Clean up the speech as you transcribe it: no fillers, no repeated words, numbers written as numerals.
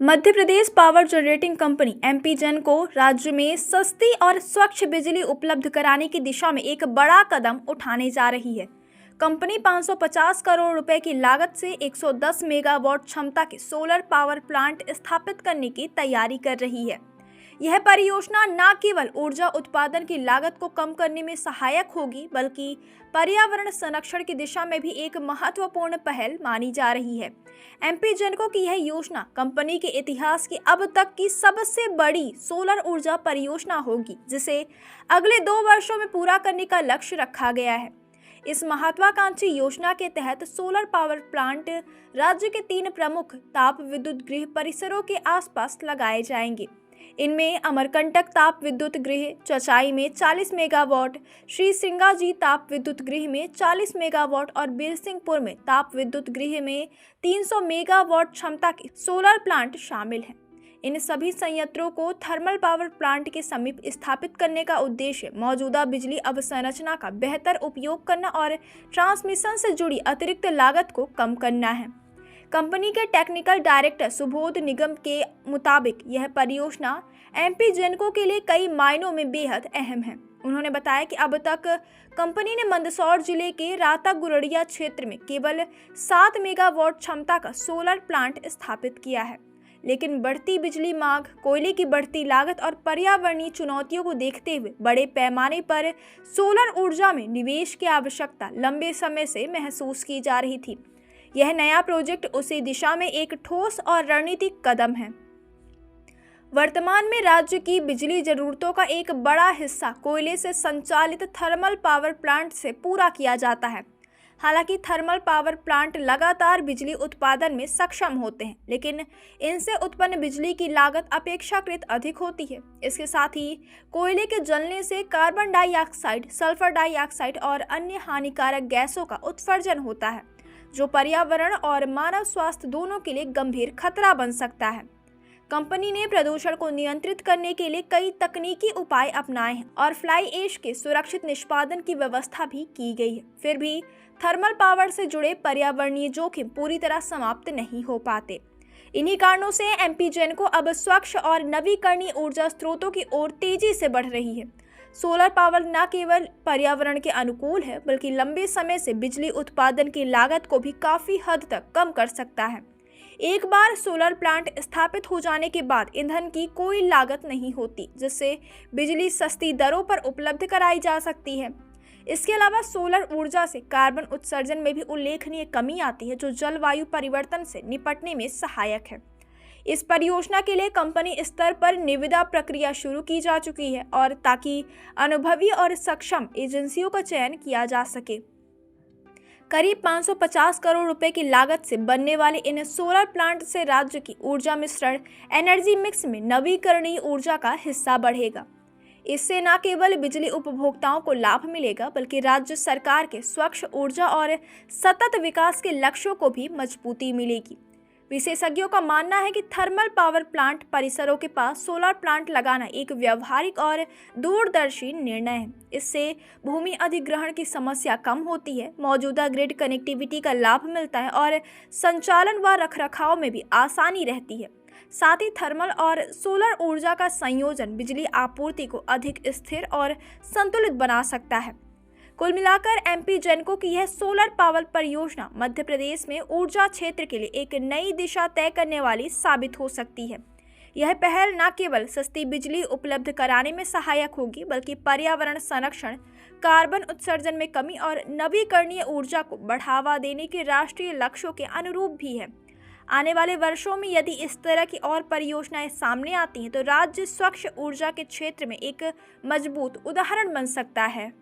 Madhya Pradesh power generating company MP जन को राज्य में सस्ती और स्वच्छ बिजली उपलब्ध कराने की दिशा में एक बड़ा कदम उठाने जा रही है। कंपनी 550 करोड़ रुपए की लागत से 110 मेगावाट क्षमता के सोलर पावर प्लांट स्थापित करने की तैयारी कर रही है। यह परियोजना न केवल ऊर्जा उत्पादन की लागत को कम करने में सहायक होगी, बल्कि पर्यावरण संरक्षण की दिशा में भी एक महत्वपूर्ण पहल मानी जा रही है। एमपी जेनको की यह योजना कंपनी के इतिहास की अब तक की सबसे बड़ी सोलर ऊर्जा परियोजना होगी, जिसे अगले 2 वर्षों में पूरा करने का लक्ष्य रखा गया है। इस महत्वाकांक्षी योजना के तहत सोलर पावर प्लांट राज्य के 3 प्रमुख ताप विद्युत गृह परिसरों के आसपास लगाए जाएंगे। इनमें अमरकंटक ताप विद्युत गृह चचाई में 40 मेगावाट, श्री सिंगाजी ताप विद्युत गृह में 40 मेगावाट और बीरसिंहपुर में ताप विद्युत गृह में 300 मेगावाट क्षमता के सोलर प्लांट शामिल हैं। इन सभी संयंत्रों को थर्मल पावर प्लांट के समीप स्थापित करने का उद्देश्य मौजूदा बिजली अवसंरचना का बेहतर उपयोग करना और ट्रांसमिशन से जुड़ी अतिरिक्त लागत को कम करना है। कंपनी के टेक्निकल डायरेक्टर सुबोध निगम के मुताबिक यह परियोजना एमपी जेनको के लिए कई मायनों में बेहद अहम है। उन्होंने बताया कि अब तक कंपनी ने मंदसौर जिले के राता गुरड़िया क्षेत्र में केवल 7 मेगावाट क्षमता का सोलर प्लांट स्थापित किया है, लेकिन बढ़ती बिजली मांग, कोयले की बढ़ती लागत और पर्यावरणीय चुनौतियों को देखते हुए बड़े पैमाने पर सोलर ऊर्जा में निवेश की आवश्यकता लंबे समय से महसूस की जा रही थी। यह नया प्रोजेक्ट उसी दिशा में एक ठोस और रणनीतिक कदम है। वर्तमान में राज्य की बिजली जरूरतों का एक बड़ा हिस्सा कोयले से संचालित थर्मल पावर प्लांट से पूरा किया जाता है। हालांकि थर्मल पावर प्लांट लगातार बिजली उत्पादन में सक्षम होते हैं, लेकिन इनसे उत्पन्न बिजली की लागत अपेक्षाकृत अधिक होती है। इसके साथ ही कोयले के जलने से कार्बन डाइऑक्साइड, सल्फर डाइऑक्साइड और अन्य हानिकारक गैसों का उत्सर्जन होता है, जो पर्यावरण और मानव स्वास्थ्य दोनों के लिए गंभीर खतरा बन सकता है। कंपनी ने प्रदूषण को नियंत्रित करने के लिए कई तकनीकी उपाय अपनाए हैं और फ्लाई ऐश के सुरक्षित निष्पादन की व्यवस्था भी की गई है। फिर भी थर्मल पावर से जुड़े पर्यावरणीय जोखिम पूरी तरह समाप्त नहीं हो पाते। इन्हीं कारणों से एमपी जेनको अब स्वच्छ और नवीकरणीय ऊर्जा स्रोतों की ओर तेजी से बढ़ रही है। सोलर पावर न केवल पर्यावरण के अनुकूल है, बल्कि लंबे समय से बिजली उत्पादन की लागत को भी काफी हद तक कम कर सकता है। एक बार सोलर प्लांट स्थापित हो जाने के बाद ईंधन की कोई लागत नहीं होती, जिससे बिजली सस्ती दरों पर उपलब्ध कराई जा सकती है। इसके अलावा सोलर ऊर्जा से कार्बन उत्सर्जन में भी उल्लेखनीय कमी आती है, जो जलवायु परिवर्तन से निपटने में सहायक है। इस परियोजना के लिए कंपनी स्तर पर निविदा प्रक्रिया शुरू की जा चुकी है, और ताकि अनुभवी और सक्षम एजेंसियों का चयन किया जा सके। करीब 550 करोड़ रुपए की लागत से बनने वाले इन सोलर प्लांट से राज्य की ऊर्जा मिश्रण एनर्जी मिक्स में नवीकरणीय ऊर्जा का हिस्सा बढ़ेगा। इससे न केवल बिजली उपभोक्ताओं को लाभ मिलेगा, बल्कि राज्य सरकार के स्वच्छ ऊर्जा और सतत विकास के लक्ष्यों को भी मजबूती मिलेगी। विशेषज्ञों का मानना है कि थर्मल पावर प्लांट परिसरों के पास सोलर प्लांट लगाना एक व्यावहारिक और दूरदर्शी निर्णय है। इससे भूमि अधिग्रहण की समस्या कम होती है, मौजूदा ग्रिड कनेक्टिविटी का लाभ मिलता है और संचालन व रखरखाव में भी आसानी रहती है। साथ ही थर्मल और सोलर ऊर्जा का संयोजन बिजली आपूर्ति को अधिक स्थिर और संतुलित बना सकता है। कुल मिलाकर एमपी जेनको की यह सोलर पावर परियोजना मध्य प्रदेश में ऊर्जा क्षेत्र के लिए एक नई दिशा तय करने वाली साबित हो सकती है। यह पहल न केवल सस्ती बिजली उपलब्ध कराने में सहायक होगी, बल्कि पर्यावरण संरक्षण, कार्बन उत्सर्जन में कमी और नवीकरणीय ऊर्जा को बढ़ावा देने के राष्ट्रीय लक्ष्यों के अनुरूप भी है। आने वाले वर्षों में यदि इस तरह की और परियोजनाएं सामने आती हैं, तो राज्य स्वच्छ ऊर्जा के क्षेत्र में एक मजबूत उदाहरण बन सकता है।